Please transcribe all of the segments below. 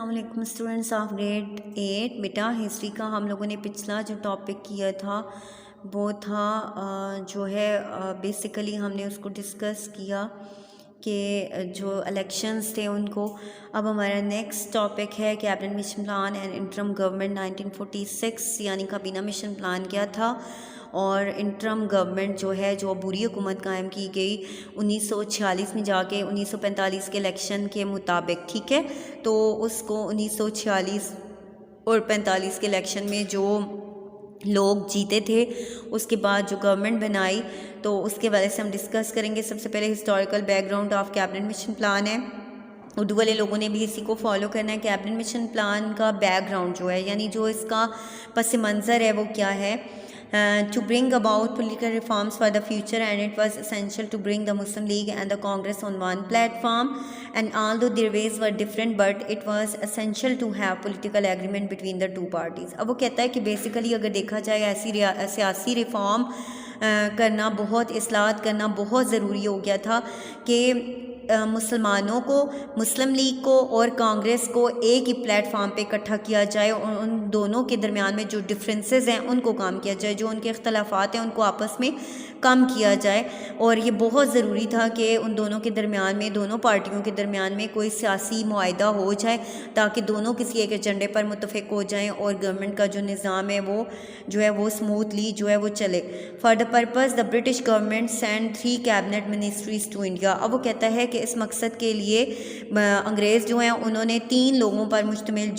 अस्सलाम students of grade 8। बेटा history का हम लोगों ने पिछला जो टॉपिक किया था वो था बेसिकली हमने उसको डिस्कस किया कि जो इलेक्शंस थे उनको। अब हमारा नेक्स्ट टॉपिक है cabinet mission plan and interim government 1946, यानी काबीना मिशन प्लान क्या था और इंटरम गवर्नमेंट जो बुरी हुकूमत कायम की गई 1946 में जाके 1945 के इलेक्शन के मुताबिक। ठीक है, तो उसको 1946 और 45 के इलेक्शन में जो लोग जीते थे उसके बाद जो गवर्नमेंट बनाई, तो उसके बारे से हम डिस्कस करेंगे। सबसे पहले historical background of cabinet mission plan है। उर्दू वाले लोगों ने भी इसी को फॉलो करना है। कैबिनेट मिशन प्लान का बैकग्राउंड जो है, यानी जो इसका पस मंज़र है वो क्या है। To bring about political reforms for the future, and it was essential to bring the Muslim League and the Congress on one platform, and although their ways were different but it was essential to have political agreement between the two parties। अब वो कहता है कि basically अगर देखा जाए ऐसी सियासी रिफॉर्म करना, बहुत इस्लाहत करना बहुत ज़रूरी हो गया था कि मुसलमानों को, मुस्लिम लीग को और कांग्रेस को एक ही प्लेटफॉर्म पे इकट्ठा किया जाए और उन दोनों के दरमियान में जो डिफरेंसेस हैं उनको कम किया जाए, जो उनके इख्तलाफात हैं उनको आपस में कम किया जाए। और ये बहुत ज़रूरी था कि उन दोनों के दरमियान में, दोनों पार्टियों के दरमियान में कोई सियासी मुआहदा हो जाए ताकि दोनों किसी एक एजेंडे पर मुत्तफ़िक हो जाएं और गवर्नमेंट का जो निज़ाम है वो स्मूथली वो चले। For the purpose the British government send 3 cabinet ministries to India. अब वो कहता है कि इस मकसद के लिए अंग्रेज़ जो हैं उन्होंने 3 लोगों पर मुश्तमिल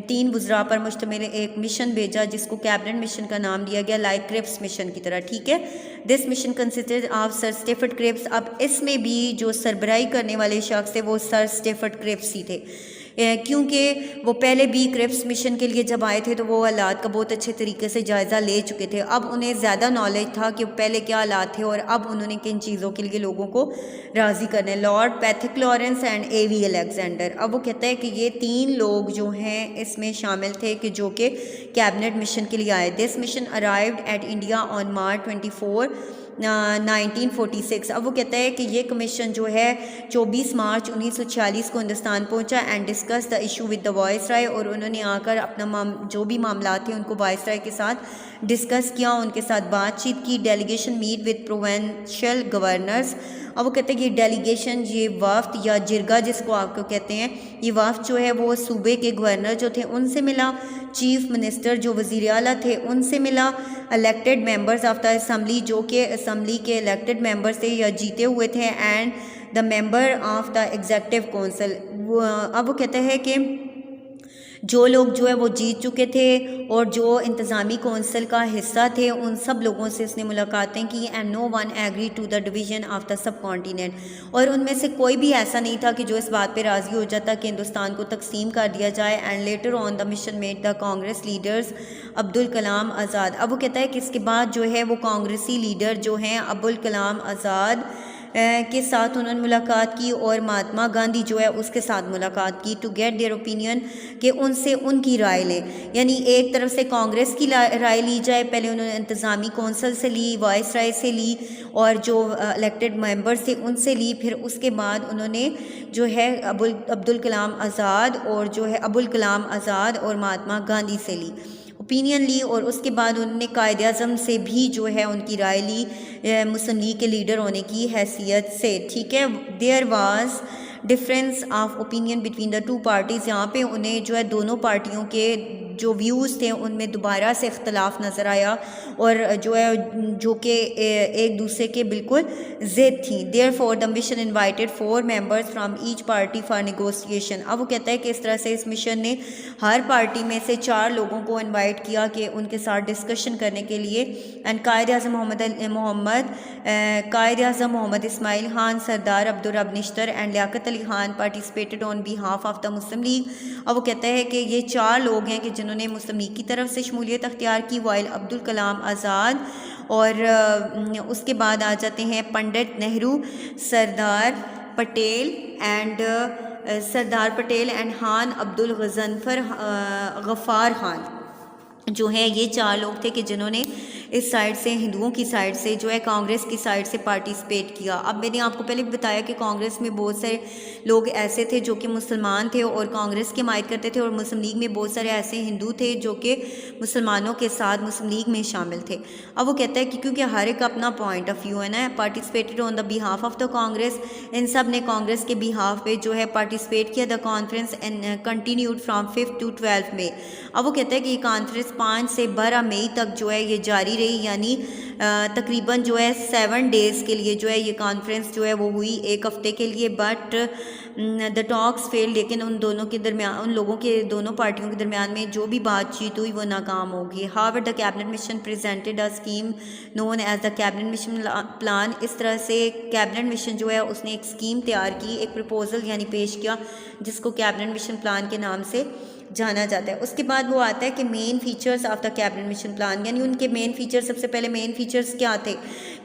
3 वज़रा पर मुश्तमिल एक मिशन भेजा जिसको कैबिनेट मिशन का नाम दिया गया, लाइक क्रिप्स मिशन की तरह। ठीक है, this mission consisted of sir Stafford Cripps. अब इसमें भी जो सरबराही करने वाले शख्स थे वो सर स्टेफर्ड क्रिप्स ही थे, क्योंकि वो पहले भी क्रिप्स मिशन के लिए जब आए थे तो वो हालात का बहुत अच्छे तरीके से जायज़ा ले चुके थे। अब उन्हें ज़्यादा नॉलेज था कि पहले क्या हालात थे और अब उन्होंने किन चीज़ों के लिए लोगों को राज़ी करना है। Lord Pethick Lawrence and A.V. Alexander. अब वो कहता है कि ये 3 लोग जो हैं इसमें शामिल थे कि जो कि कैबिनेट मिशन के लिए आए। This mission arrived at India on March 24, 1946। अब वो कहता है कि ये कमीशन जो है 24 मार्च 1946 को हिंदुस्तान पहुंचा and discuss the issue with the viceroy, और उन्होंने आकर अपना जो भी मामला थे उनको वायसराय के साथ डिस्कस किया, उनके साथ बातचीत की। Delegation meet with provincial governors. अब वो कहते हैं कि डेलीगेशन, ये वफ्द या जिरगा जिसको आपको कहते हैं, ये वफ्द जो है वो सूबे के गवर्नर जो थे उनसे मिला, चीफ मिनिस्टर जो वज़ीर आला थे उनसे मिला, elected members of the assembly जो कि असम्बली के इलेक्टेड मेंबर्स थे या जीते हुए थे, and the member of the executive council. अब वो कहते हैं कि जो लोग वो जीत चुके थे और जो इंतज़ामी कौंसिल का हिस्सा थे उन सब लोगों से उसने मुलाकातें की। And no one agree to the division of the subcontinent. और उनमें से कोई भी ऐसा नहीं था कि जो इस बात पे राज़ी हो जाता कि हिंदुस्तान को तकसीम कर दिया जाए। And later on the mission met the Congress leaders Abdul Kalam Azad. अब वो कहता है कि इसके बाद वो कांग्रेसी लीडर जो हैं अब्दुल कलाम आज़ाद के साथ उन्होंने मुलाकात की और महात्मा गांधी जो है उसके साथ मुलाकात की, टू गेट देयर ओपिनियन, कि उनसे उनकी राय लें। यानी एक तरफ से कांग्रेस की राय ली जाए, पहले उन्होंने इंतज़ामी कौंसिल से ली, वाइस राय से ली और जो इलेक्टेड मेंबर्स थे उनसे ली, फिर उसके बाद उन्होंने अब्दुल कलाम आज़ाद और अबुल कलाम आज़ाद और महात्मा गांधी से ली, ओपिनियन ली। और उसके बाद उन्होंने कायदे आज़म से भी उनकी राय ली मुस्लिम लीग के लीडर होने की हैसियत से। ठीक है, there was difference of opinion between the 2 parties. यहाँ पे उन्हें दोनों पार्टियों के जो व्यूज़ थे उनमें दोबारा से इख्तलाफ नज़र आया और जो कि एक दूसरे के बिल्कुल ज़िद थी। There for the mission invited 4 members from each party for negotiation. अब वो कहता है कि इस तरह से इस मिशन ने हर पार्टी में से 4 लोगों को इन्वाइट किया कि उनके साथ डिस्कशन करने के लिए। And Quaid Azam Mohammad Ismail Khan, Sardar Abdul Rab Nishtar and Liaquat Ali Khan participated on behalf of the Muslim League. अब वो कहता है कि ये 4 लोग हैं कि जिन्होंने मुस्लिम लीग की तरफ से शमूलियत अख्तियार की, वाइल अब्दुल कलाम आज़ाद और उसके बाद आ जाते हैं पंडित नेहरू, सरदार पटेल एंड खान अब्दुल गफ़ार खान जो है। ये 4 लोग थे कि जिन्होंने इस साइड से, हिंदुओं की साइड से जो है कांग्रेस की साइड से पार्टिसिपेट किया। अब मैंने आपको पहले भी बताया कि कांग्रेस में बहुत सारे लोग ऐसे थे जो कि मुसलमान थे और कांग्रेस की हमायत करते थे, और मुस्लिम लीग में बहुत सारे ऐसे हिंदू थे जो कि मुसलमानों के साथ मुस्लिम लीग में शामिल थे। अब वो कहता है कि क्योंकि हर एक अपना पॉइंट ऑफ व्यू है ना, participated on the behalf of the Congress, इन सब ने कांग्रेस के बिहाफ पे जो है पार्टिसिपेट किया। The conference and continued from 5 to 12 मई। अब वो कहता है कि ये कॉन्फ्रेंस 5 से 12 मई तक जो है ये जारी रही, यानी तकरीबन जो है 7 डेज़ के लिए जो है ये कॉन्फ्रेंस जो है वो हुई, एक हफ्ते के लिए। बट द टॉक्स फेल, लेकिन उन दोनों के दरमियान, उन लोगों के, दोनों पार्टियों के दरमियान में जो भी बातचीत हुई वो नाकाम होगी। However the cabinet mission presented a scheme known as the cabinet mission plan. इस तरह से कैबिनेट मिशन जो है उसने एक स्कीम तैयार की, एक प्रपोजल यानी पेश किया, जिसको कैबिनेट मिशन प्लान के नाम से जाना जाता है। उसके बाद वो आता है कि main features of the cabinet mission plan, यानी उनके मेन फीचर्स, सबसे पहले मेन फीचर्स क्या थे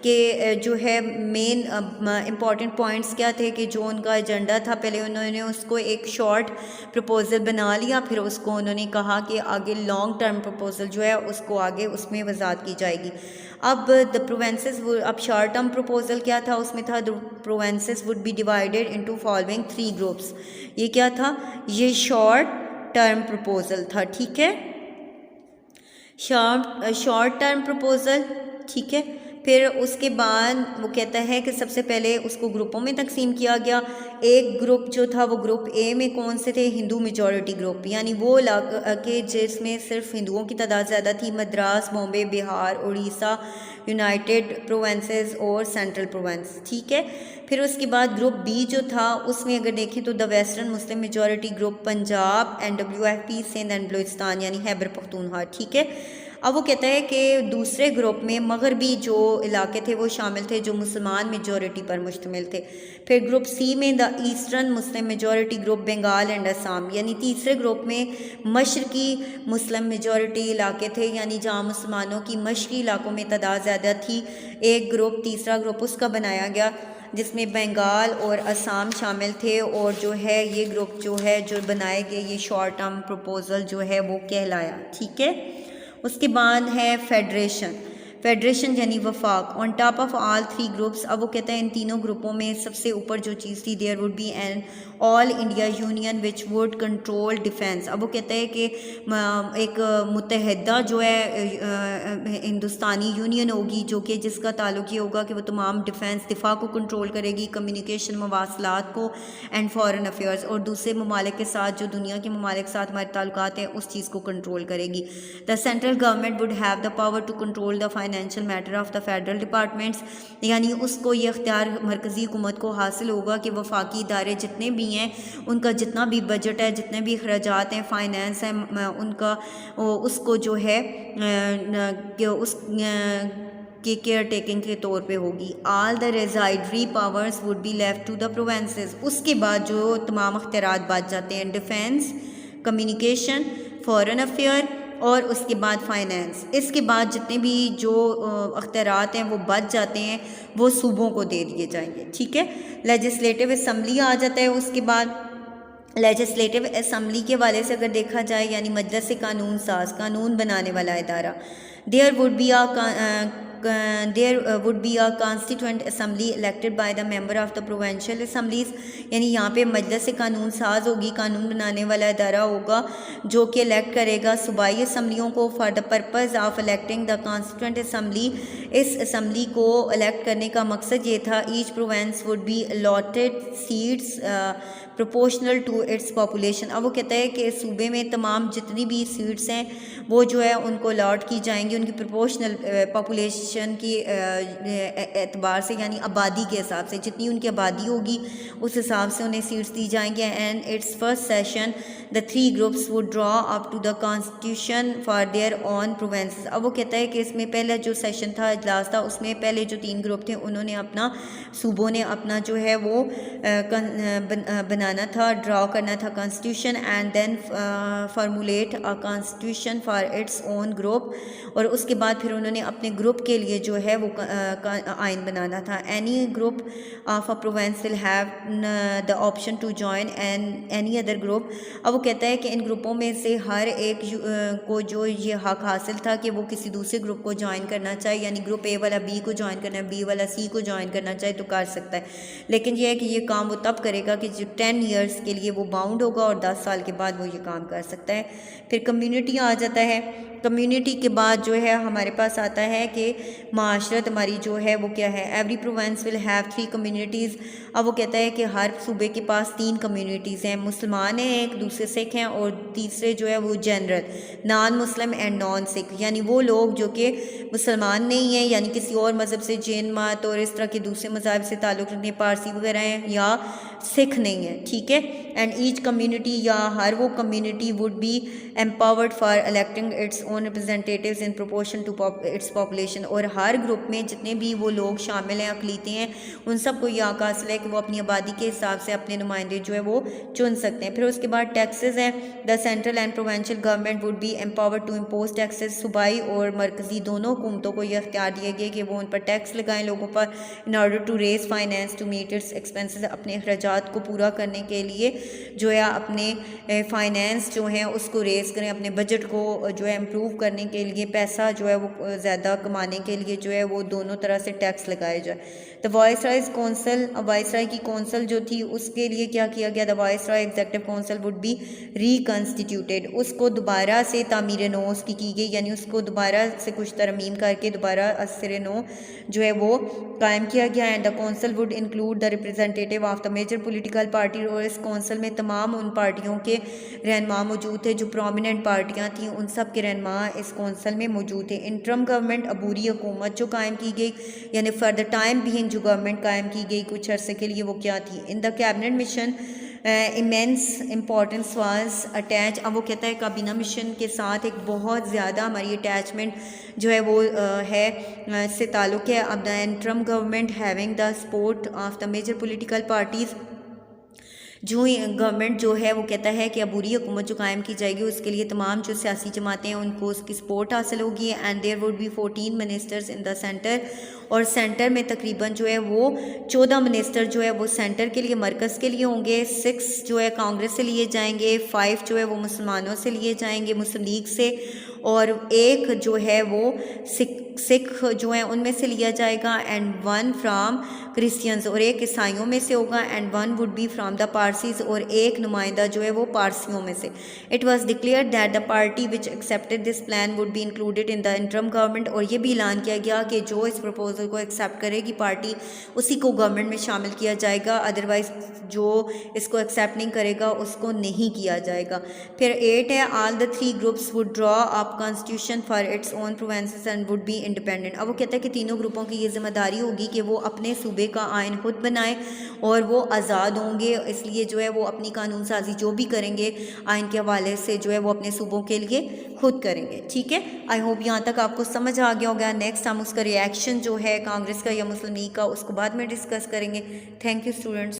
कि जो है मेन इम्पॉर्टेंट पॉइंट्स क्या थे कि जो उनका एजेंडा था, पहले उन्होंने उसको एक शॉर्ट प्रपोजल बना लिया, फिर उसको उन्होंने कहा कि आगे लॉन्ग टर्म प्रपोजल जो है उसको आगे उसमें वजाहत की जाएगी। अब द प्रोवेंसेस, अब शॉर्ट टर्म प्रपोजल क्या था, उसमें था the provinces would be divided into following 3 groups. ये क्या था, ये शॉर्ट टर्म प्रपोजल था, ठीक है, शॉर्ट टर्म प्रपोजल, ठीक है। फिर उसके बाद वो कहता है कि सबसे पहले उसको ग्रुपों में तकसीम किया गया। एक ग्रुप जो था वो ग्रुप ए में कौन से थे, हिंदू मेजॉरिटी ग्रुप, यानी वो इलाके जिसमें सिर्फ हिंदुओं की तादाद ज़्यादा थी, मद्रास, बॉम्बे, बिहार, उड़ीसा, यूनाइटेड प्रोवेंसेस और सेंट्रल प्रोवेंस, ठीक है। फिर उसके बाद ग्रुप बी जो था उसमें अगर देखें तो the western Muslim majority group, Punjab, NWFP, Sindh and Baluchistan यानी खैबर पख्तूनख्वा, ठीक है। अब वो कहता है कि दूसरे ग्रुप में मगरबी जो इलाके थे वो शामिल थे जो मुसलमान मेजॉरिटी पर मुश्तमिल थे। फिर ग्रुप सी में the eastern Muslim majority group, Bengal and Assam, यानी तीसरे ग्रुप में मशरकी मुस्लिम मेजॉरिटी इलाके थे, यानी जहाँ मुसलमानों की मशरकी इलाकों में तादाद ज़्यादा थी। एक ग्रुप, तीसरा ग्रुप उसका बनाया गया जिसमें बंगाल और असम शामिल थे, और जो है ये ग्रुप जो है जो बनाए गए, ये शॉर्ट टर्म प्रपोजल जो है वो कहलाया, ठीक है। उसके बाद है फेडरेशन यानी वफाक on top of all 3 groups. अब वो कहता है इन तीनों ग्रुपों में सबसे ऊपर जो चीज़ थी, there would be an all India union which would control defence. अब वो कहता है कि एक मुतहदा जो है हिंदुस्तानी यूनियन होगी जो कि जिसका ताल्लुक ये होगा कि वो तमाम दिफा को कंट्रोल करेगी, कम्युनिकेशन, मवासलात को एंड फॉरेन अफेयर्स, और दूसरे ममालिक के साथ, जो दुनिया के ममालिक के साथ हमारे ताल्लुकात हैं, उस चीज़ को कंट्रोल करेगी। The central government would have the power to control the financial matter of the federal departments, यानी उसको ये अख्तियार मरकज़ी हुकूमत को हासिल होगा कि वफाकी इदारे जितने भी हैं, उनका जितना भी बजट है, जितने भी अखराजात हैं, फाइनेंस हैं, उनका उसको जो है उस की केयर टेकिंग के तौर पे होगी। All the residuary powers would be left to the provinces. उसके बाद जो तमाम अख्तियारात बच जाते हैं, डिफेंस, कम्युनिकेशन, फॉरेन अफेयर और उसके बाद फाइनेंस, इसके बाद जितने भी जो अख्तियारात हैं वो बच जाते हैं, वो सूबों को दे दिए जाएंगे, ठीक है। लेजिस्लेटिव असम्बली आ जाता है। उसके बाद लेजिस्लेटिव असम्बली के वाले से अगर देखा जाए, यानी मजलिस कानून साज, कानून बनाने वाला इदारा, there would be a constituent assembly elected by the member of the provincial assemblies, यानी यहाँ पे मजलिस कानून साज होगी, कानून बनाने वाला इदारा होगा जो कि इलेक्ट करेगा सूबाई असम्बलियों को for the purpose of electing the constituent assembly. इस असम्बली को इलेक्ट करने का मकसद ये था, each province would be allotted seats proportional to its population. अब वो कहता है कि सूबे में तमाम जितनी भी सीट्स हैं वो जो है उनको अलॉट की जाएंगी उनकी प्रोपोर्शनल पॉपुलेशन की एतबार से, यानी आबादी के हिसाब से, जितनी उनकी आबादी होगी उस हिसाब से उन्हें सीट्स दी जाएंगी। And its first session the 3 groups would draw up to the constitution for their own provinces. अब वो कहता है कि इसमें पहला जो सेशन था, इजलास था, उसमें पहले जो 3 ग्रुप थे उन्होंने अपना, सूबों ने अपना जो है वो बनाना था, ड्रॉ करना था constitution, and then formulate a constitution for its own group, और उसके बाद फिर उन्होंने अपने ग्रुप के के लिए जो है वो आइन बनाना था। Any group of a province will have the option to join and any other group. अब वो कहता है कि इन ग्रुपों में से हर एक को जो ये हक हासिल था कि वो किसी दूसरे ग्रुप को ज्वाइन करना चाहे, यानी ग्रुप ए वाला बी को ज्वाइन करना है, बी वाला सी को ज्वाइन करना चाहे तो कर सकता है। लेकिन यह है कि ये काम वो तब करेगा कि जो 10 ईयर्स के लिए वो बाउंड होगा और 10 साल के बाद वो ये काम कर सकता है। फिर कम्युनिटी आ जाता है। कम्युनिटी के बाद जो है हमारे पास आता है कि माशरत हमारी जो है वो क्या है, every province will have 3 communities. अब वो कहता है कि हर सूबे के पास 3 कम्युनिटीज़ हैं, मुसलमान हैं एक, दूसरे सिख हैं और तीसरे जो है वो general non Muslim and non Sikh, यानी वो लोग जो कि मुसलमान नहीं हैं, यानी किसी और मज़हब से, जैन मत और इस तरह के दूसरे मज़हब से ताल्लुक़ रखने, पारसी वगैरह हैं, या सिख नहीं है, ठीक है। एंड ईच कम्युनिटी या हर वो community would be empowered for electing its own representatives in proportion to its population. और हर ग्रुप में जितने भी वो लोग शामिल हैं, अकलीतें हैं, उन सबको यह हक हासिल है कि वो अपनी आबादी के हिसाब से अपने नुमाइंदे जो है वो चुन सकते हैं। फिर उसके बाद टैक्सेस हैं। The central and provincial government would be empowered to impose taxes. सूबाई और मरकजी दोनों हुकूमतों को यह अख्तियार दिया गया कि वो उन पर टैक्स लगाएं लोगों पर, in order to raise finance to meet its expenses. अपने अखराजात को पूरा करने के लिए जो है अपने फाइनेंस जो है उसको रेज़ करें, अपने बजट को जो है इम्प्रूव करने के लिए, पैसा जो है वो ज़्यादा कमाने के लिए जो है वो दोनों तरह से टैक्स लगाए जाए। द वाइसराइज कौंसल, वाइसराय की कौंसल जो थी उसके लिए क्या किया गया, the viceroy executive council would be reconstituted. उसको दोबारा से तामीर नो उसकी की गई, यानी उसको दोबारा से कुछ तरमीम करके दोबारा असर नो जो है वो कायम किया गया। And the council would include the representative of the major political party. और इस कौंसल में तमाम उन पार्टियों के रहनुमा मौजूद थे जो प्रोमिनेंट पार्टियां थीं, उन सब के रहनुमा इस कौंसल में मौजूद थे। इंटरम गवर्नमेंट, अबूरी हुकूमत जो कायम की गई, यानी फॉर द टाइम बीइंग जो गवर्नमेंट कायम की गई कुछ अरसे के लिए, वो क्या थी। In the cabinet mission immense importance was attach. अब वो कहता है काबीना मिशन के साथ एक बहुत ज़्यादा हमारी अटैचमेंट जो है वो है, इससे ताल्लुक़ है। अब the interim government having the support of the major political parties. जो गवर्नमेंट जो है वो कहता है कि अबूरी हुकूमत जो कायम की जाएगी उसके लिए तमाम जो सियासी जमातें हैं उनको उसकी सपोर्ट हासिल होगी। And there would be 14 ministers in the centre. और सेंटर में तकरीबन जो है वो 14 मिनिस्टर जो है वो सेंटर के लिए, मरकज़ के लिए होंगे। 6 जो है कांग्रेस से लिए जाएंगे, 5 जो है वो मुसलमानों से लिए जाएंगे, मुस्लिम लीग से, और 1 जो है वो सिख जो है उनमें से लिया जाएगा। एंड 1 फ्राम क्रिश्चियंस, और 1 ईसाइयों में से होगा। And 1 would be from the Parsis, और 1 नुमाइंदा जो है वो पारसियों में से। It was declared that the party which accepted this plan would be included in the interim government. और ये भी ऐलान किया गया कि जो इस प्रपोजल को एक्सेप्ट करेगी पार्टी, उसी को गवर्नमेंट में शामिल किया जाएगा, अदरवाइज जो इसको एक्सेप्ट नहीं करेगा उसको नहीं किया जाएगा। फिर 8 है, all the 3 groups would draw up constitution for its own provinces and would be independent. अब वो कहता है कि तीनों ग्रुपों की ये जिम्मेदारी होगी कि वो अपने सूबे का आइन खुद बनाए और वो आज़ाद होंगे, इसलिए जो है वो अपनी कानून साजी जो भी करेंगे आइन के हवाले से जो है वो अपने सूबों के लिए खुद करेंगे। ठीक है, आई होप यहाँ तक आपको समझ आ गया होगा। नेक्स्ट हम उसका रिएक्शन जो है कांग्रेस का या मुस्लिम लीग का उसको बाद में डिस्कस करेंगे। Thank you students.